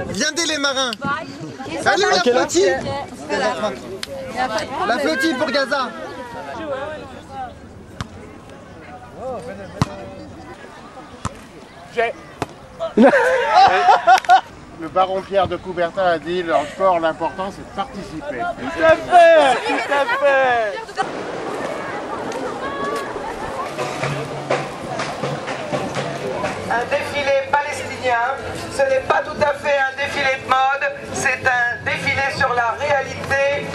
Viendez les marins. Salut la flottille. La flottille pour Gaza. Le baron Pierre de Coubertin a dit dans le sport, l'important c'est de participer. Tout à fait, tout à fait. Un défilé palestinien, ce n'est pas tout à fait un défilé de mode, c'est un défilé sur la réalité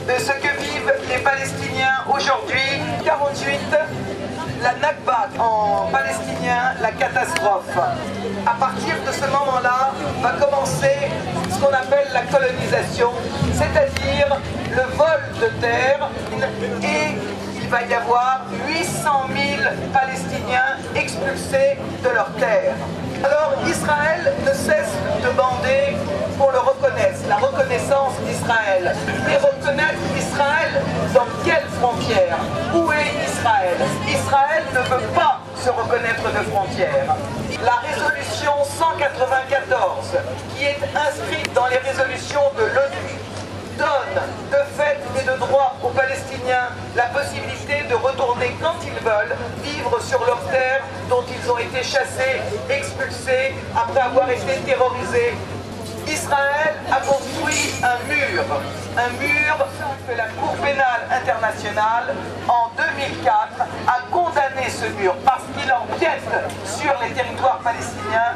de ce que vivent les Palestiniens aujourd'hui. 48, la Nakba en palestinien, la catastrophe. À partir de ce moment-là va commencer ce qu'on appelle la colonisation, c'est-à-dire le vol de terre, et il va y avoir 800 000 Palestiniens expulsés de leur terre. Alors Israël ne cesse de bander qu'on le reconnaisse, la reconnaissance d'Israël. Et reconnaître Israël dans quelles frontières? Où est Israël? Israël ne veut pas se reconnaître de frontières. La résolution 194, qui est inscrite dans les résolutions de l'ONU, donne de fait et de droit aux Palestiniens la possibilité de retourner quand ils veulent, vivre sur leurs terres dont ils ont été chassés, expulsés, après avoir été terrorisés. Israël a construit un mur que la Cour pénale internationale, en 2004, a condamné ce mur parce qu'il empiète sur les territoires palestiniens.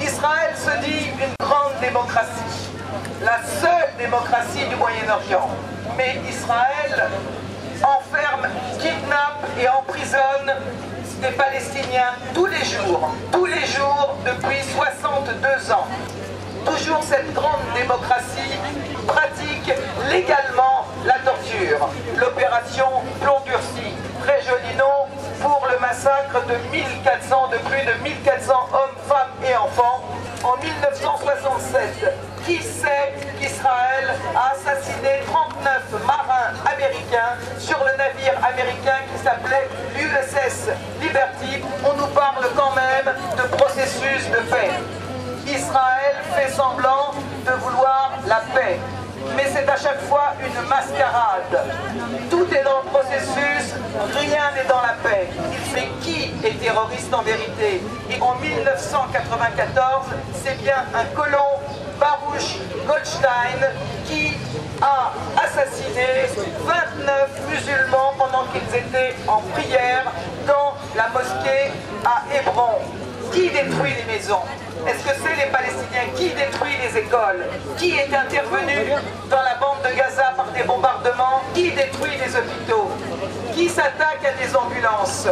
Israël se dit une grande démocratie, la seule démocratie du Moyen-Orient. Mais Israël enferme, kidnappe et emprisonne des Palestiniens tous les jours depuis 62 ans. Toujours cette grande démocratie pratique légalement la torture. L'opération Plomb Durci, très joli nom pour le massacre de plus de 1400 hommes, femmes et enfants en 1967. Qui sait qu'Israël a assassiné 39 marins américains sur le navire américain qui s'appelait l'USS Liberty? On nous parle quand même de processus de paix. Israël fait semblant de vouloir la paix, mais c'est à chaque fois une mascarade. Tout est dans le processus, rien n'est dans la paix. Mais qui est terroriste en vérité? Et en 1994, c'est bien un colon, Baruch Goldstein, qui a assassiné 29 musulmans pendant qu'ils étaient en prière dans la mosquée à Hébron. Qui détruit les maisons? Est-ce que c'est les Palestiniens? Qui détruit les écoles? Qui est intervenu dans la bande de Gaza par des bombardements? Qui détruit les hôpitaux? Qui s'attaque à des ambulances?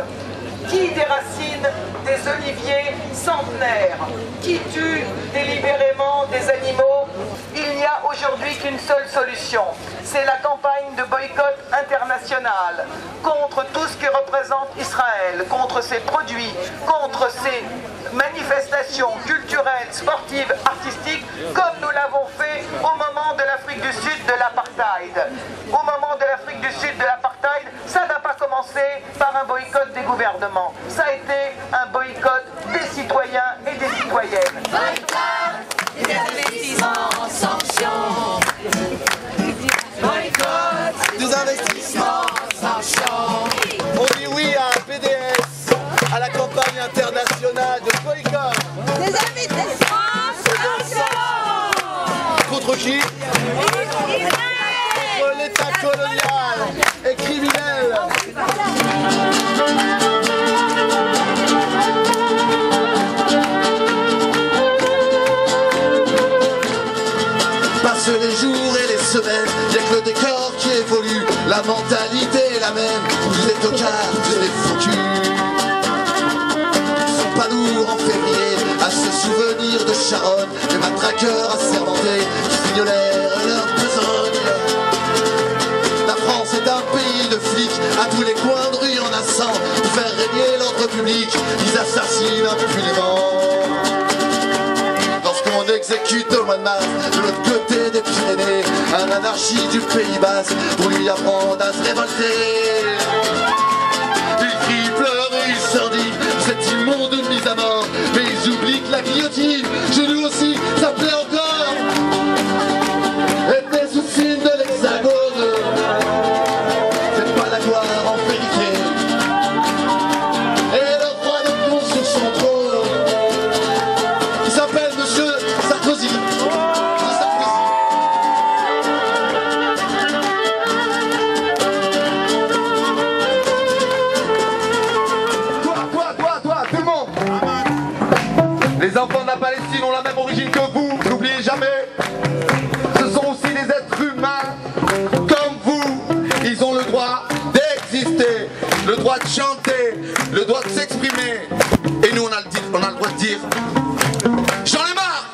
Qui déracine des oliviers centenaires? Qui tue délibérément des animaux? Il n'y a aujourd'hui qu'une seule solution. C'est la campagne de boycott international contre tout ce que représente Israël, contre ses produits, contre ses manifestations culturelles, sportives, artistiques, comme nous l'avons fait au moment de l'Afrique du Sud de l'apartheid. Au moment de l'Afrique du Sud de l'apartheid, ça n'a pas commencé par un boycott des gouvernements. Ça a été un boycott des citoyens et des citoyennes. Boycott des investissements, sanctions. Boycott Des investissements, sanctions. on dit oui à PDS, à la campagne internationale de boycott. Des investissements, sanctions. Contre qui? Contre l'État colonial et criminel. Passent les jours et les semaines, y'a que le décor qui évolue, la mentalité est la même, tous les tocards, tous les foutus. Ils sont pas lourds en février, à se souvenir de Sharon, les matraqueurs assermentés, qui signalèrent leur besogne. La France est un pays de flics, à tous les coins de rue y en a 100, pour faire régner l'ordre public, ils assassinent impunément. Lorsqu'on exécute au mois de mars, de l'autre côté des Pyrénées, un anarchie du Pays Basque, pour lui apprendre à se révolter. Il Les enfants de la Palestine ont la même origine que vous, n'oubliez jamais. Ce sont aussi des êtres humains comme vous. Ils ont le droit d'exister, le droit de chanter, le droit de s'exprimer. Et nous on a le droit de dire j'en ai marre.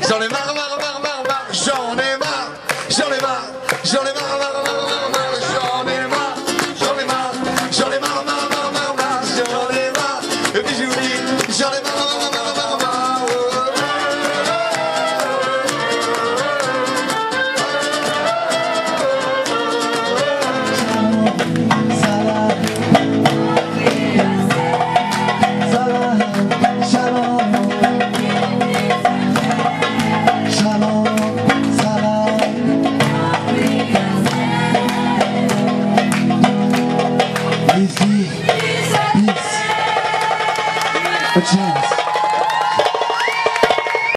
J'en ai marre, marre, marre, marre, marre. J'en ai marre, j'en ai marre, j'en ai marre, marre, marre, marre, marre. J'en ai marre, j'en ai marre, j'en ai marre, marre, marre, marre, marre. J'en ai marre, et puis je vous dis j'en ai marre, marre, marre, marre, marre. A chance.